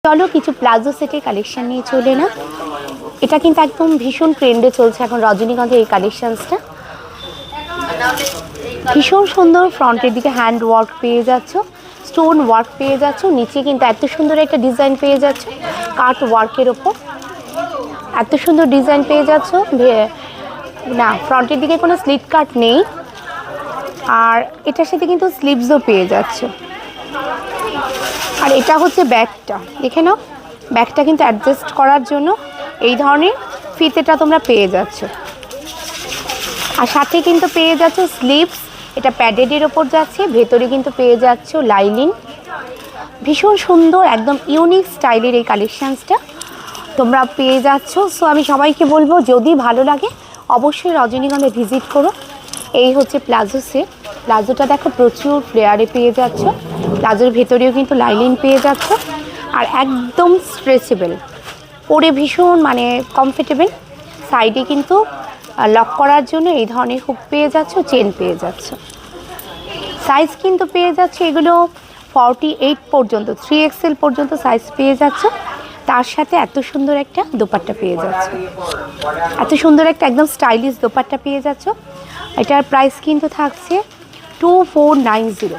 চলো কিছু প্লাজো সেটের কালেকশন নিয়ে চলে না। এটা কিন্তু একদম ভীষণ ট্রেন্ডে চলছে এখন রজনীগন্ধার এই কালেকশনসটা। ভীষণ সুন্দর, ফ্রন্টের দিকে হ্যান্ড ওয়ার্ক পেয়ে যাচ্ছ, স্টোন ওয়ার্ক পেয়ে যাচ্ছ, নিচে কিন্তু এত সুন্দর একটা ডিজাইন পেয়ে যাচ্ছ কাট ওয়ার্কের ওপর, এত সুন্দর ডিজাইন পেয়ে যাচ্ছ। না, ফ্রন্টের দিকে কোনো স্লিট কাট নেই, আর এটার সাথে কিন্তু স্লিভসও পেয়ে যাচ্ছ। আর এটা হচ্ছে ব্যাগটা, দেখে নাও, ব্যাগটা কিন্তু অ্যাডজাস্ট করার জন্য এই ধরনের ফিতেটা তোমরা পেয়ে যাচ্ছ। আর সাথে কিন্তু পেয়ে যাচ্ছ স্লিভস, এটা প্যাডেডের ওপর যাচ্ছে, ভেতরে কিন্তু পেয়ে যাচ্ছ লাইনিং। ভীষণ সুন্দর, একদম ইউনিক স্টাইলের এই কালেকশানসটা তোমরা পেয়ে যাচ্ছ। সো আমি সবাইকে বলবো, যদি ভালো লাগে অবশ্যই রজনীগন্ধা ভিজিট করো। এই হচ্ছে প্লাজো সেট। প্লাজোটা দেখো প্রচুর ফ্লেয়ারে পেয়ে যাচ্ছ, প্লাজোর ভেতরেও কিন্তু লাইনিং পেয়ে যাচ্ছ, আর একদম স্ট্রেচেবল, পরে ভীষণ মানে কমফোর্টেবল। সাইডে কিন্তু লক করার জন্য এই ধরনের হুক পেয়ে যাচ্ছ, চেন পেয়ে যাচ্ছ। সাইজ কিন্তু পেয়ে যাচ্ছে এগুলো 48 পর্যন্ত, 3XL পর্যন্ত সাইজ পেয়ে যাচ্ছ। তার সাথে এত সুন্দর একটা দোপাট্টা পেয়ে যাচ্ছ, এত সুন্দর একটা একদম স্টাইলিশ দোপাট্টা পেয়ে যাচ্ছ। এটার প্রাইস কিন্তু থাকছে 2490।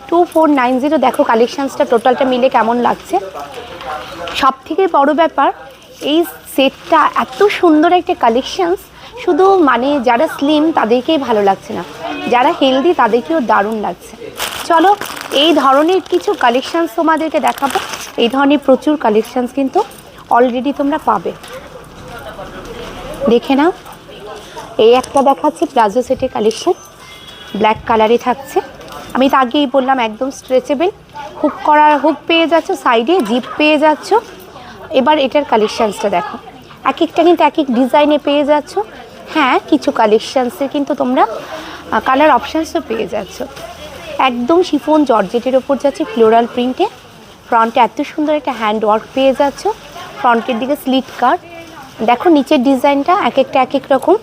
2490। দেখো কালেকশানসটা টোটালটা মিলে কেমন লাগছে। সব থেকে বড় ব্যাপার, এই সেটটা এত সুন্দর একটা কালেকশানস, শুধু মানে যারা স্লিম তাদেরকেই ভালো লাগছে না, যারা হেলদি তাদেরকেও দারুণ লাগছে। চলো এই ধরনের কিছু কালেকশানস তোমাদেরকে দেখাবো। এই ধরনের প্রচুর কালেকশানস কিন্তু অলরেডি তোমরা পাবে, দেখে নাও। এই একটা দেখাচ্ছি প্লাজো সেটের কালেকশান, ব্ল্যাক কালারে থাকছে। আমি তো আগেই বললাম একদম স্ট্রেচেবল, হুক করার হুক পেয়ে যাচ্ছ, সাইডে জিপ পেয়ে যাচ্ছ। এবার এটার কালেকশানসটা দেখো, এক একটা কিন্তু এক এক ডিজাইনে পেয়ে যাচ্ছ। হ্যাঁ, কিছু কালেকশানসে কিন্তু তোমরা কালার অপশানসও পেয়ে যাচ্ছ। একদম শিফন জর্জেটের ওপর যাচ্ছে ফ্লোরাল প্রিন্টে, ফ্রন্টে এত সুন্দর একটা হ্যান্ড ওয়ার্ক পেয়ে যাচ্ছ, ফ্রন্টের দিকে স্লিট কাট। দেখো নিচের ডিজাইনটা এক একটা এক এক রকম।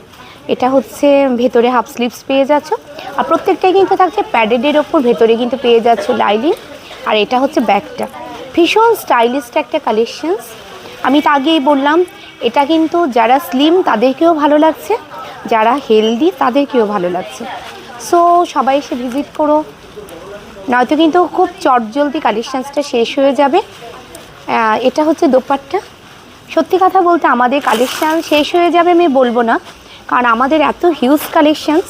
এটা হচ্ছে ভেতরে হাফ স্লিভস পেয়ে যাচ্ছ, আর প্রত্যেকটাই কিন্তু থাকছে প্যাডেডের ওপর, ভেতরে কিন্তু পেয়ে যাচ্ছ লাইনিং। আর এটা হচ্ছে ব্যাগটা, ভীষণ স্টাইলিশ একটা কালেকশানস। আমি তো আগেই বললাম, এটা কিন্তু যারা স্লিম তাদেরকেও ভালো লাগছে, যারা হেলদি তাদেরকেও ভালো লাগছে। সো সবাই এসে ভিজিট করো, নয়তো কিন্তু খুব চটজলদি কালেকশানসটা শেষ হয়ে যাবে। এটা হচ্ছে দোপাট্টা। সত্যি কথা বলতে আমাদের কালেকশান শেষ হয়ে যাবে আমি বলবো না, কারণ আমাদের এত হিউজ কালেকশানস,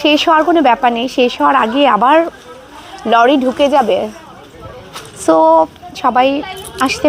শেষ হওয়ার কোনো ব্যাপার নেই। শেষ হওয়ার আগে আবার লরি ঢুকে যাবে। সো সবাই আসতে